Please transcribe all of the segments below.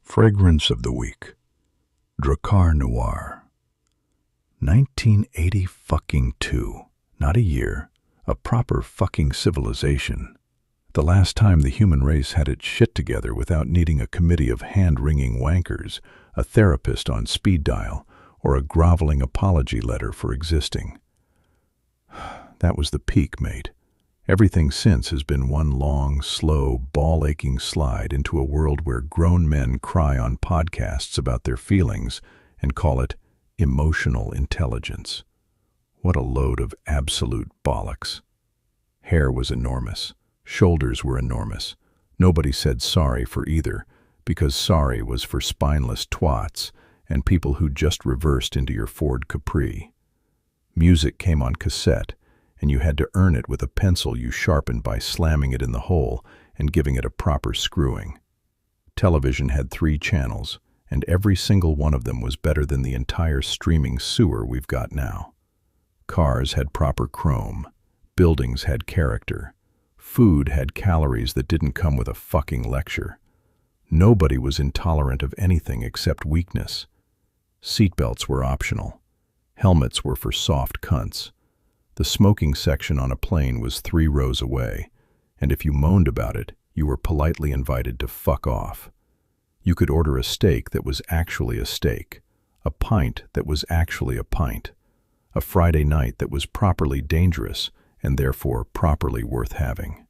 Fragrance of the Week. Drakkar Noir. 1980 fucking 2. Not a year. A proper fucking civilization. The last time the human race had its shit together without needing a committee of hand-wringing wankers, a therapist on speed dial, or a groveling apology letter for existing. That was the peak, mate. Everything since has been one long, slow, ball-aching slide into a world where grown men cry on podcasts about their feelings and call it emotional intelligence. What a load of absolute bollocks. Hair was enormous. Shoulders were enormous. Nobody said sorry for either, because sorry was for spineless twats and people who just reversed into your Ford Capri. Music came on cassette, and you had to earn it with a pencil you sharpened by slamming it in the hole and giving it a proper screwing. Television had 3 channels, and every single one of them was better than the entire streaming sewer we've got now. Cars had proper chrome. Buildings had character. Food had calories that didn't come with a fucking lecture. Nobody was intolerant of anything except weakness. Seatbelts were optional. Helmets were for soft cunts. The smoking section on a plane was 3 rows away, and if you moaned about it, you were politely invited to fuck off. You could order a steak that was actually a steak, a pint that was actually a pint, a Friday night that was properly dangerous and therefore properly worth having.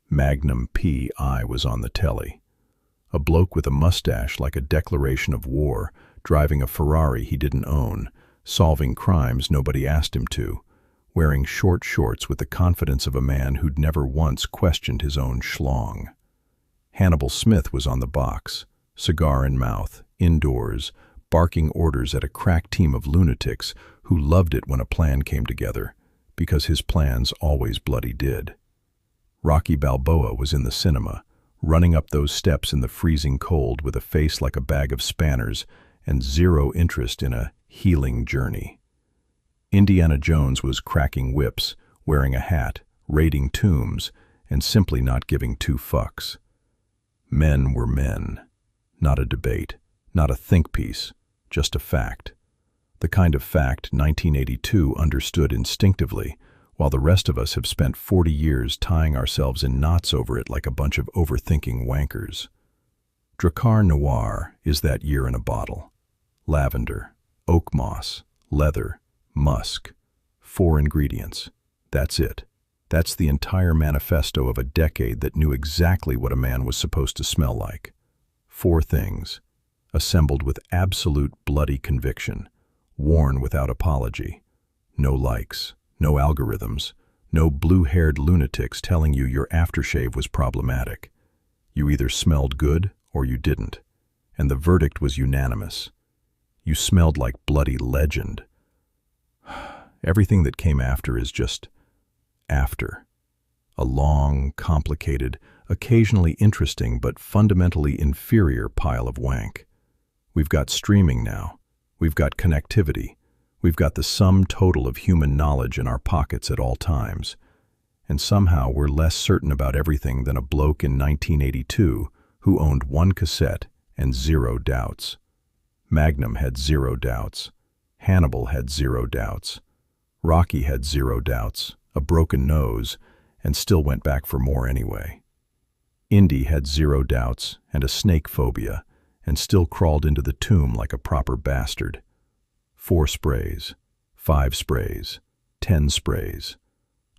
Magnum P.I. was on the telly. A bloke with a mustache like a declaration of war, driving a Ferrari he didn't own, solving crimes nobody asked him to, wearing short shorts with the confidence of a man who'd never once questioned his own schlong. Hannibal Smith was on the box, cigar in mouth, indoors, barking orders at a crack team of lunatics who loved it when a plan came together, because his plans always bloody did. Rocky Balboa was in the cinema, running up those steps in the freezing cold with a face like a bag of spanners and zero interest in a healing journey. Indiana Jones was cracking whips, wearing a hat, raiding tombs, and simply not giving 2 fucks. Men were men. Not a debate, not a think piece, just a fact. The kind of fact 1982 understood instinctively, while the rest of us have spent 40 years tying ourselves in knots over it like a bunch of overthinking wankers. Drakkar Noir is that year in a bottle. Lavender, oak moss, leather, musk. 4 ingredients. That's it. That's the entire manifesto of a decade that knew exactly what a man was supposed to smell like. 4 things, assembled with absolute bloody conviction, worn without apology. No likes, no algorithms, no blue-haired lunatics telling you your aftershave was problematic. You either smelled good or you didn't, and the verdict was unanimous. You smelled like bloody legend. Everything that came after is just after. A long, complicated, occasionally interesting but fundamentally inferior pile of wank. We've got streaming now. We've got connectivity. We've got the sum total of human knowledge in our pockets at all times. And somehow we're less certain about everything than a bloke in 1982 who owned 1 cassette and 0 doubts. Magnum had 0 doubts. Hannibal had 0 doubts. Rocky had 0 doubts, a broken nose, and still went back for more anyway. Indy had 0 doubts and a snake phobia, and still crawled into the tomb like a proper bastard. 4 sprays, 5 sprays, 10 sprays.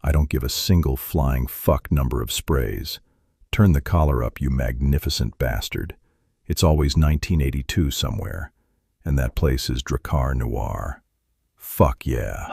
I don't give a single flying fuck number of sprays. Turn the collar up, you magnificent bastard. It's always 1982 somewhere, and that place is Drakkar Noir. Fuck yeah.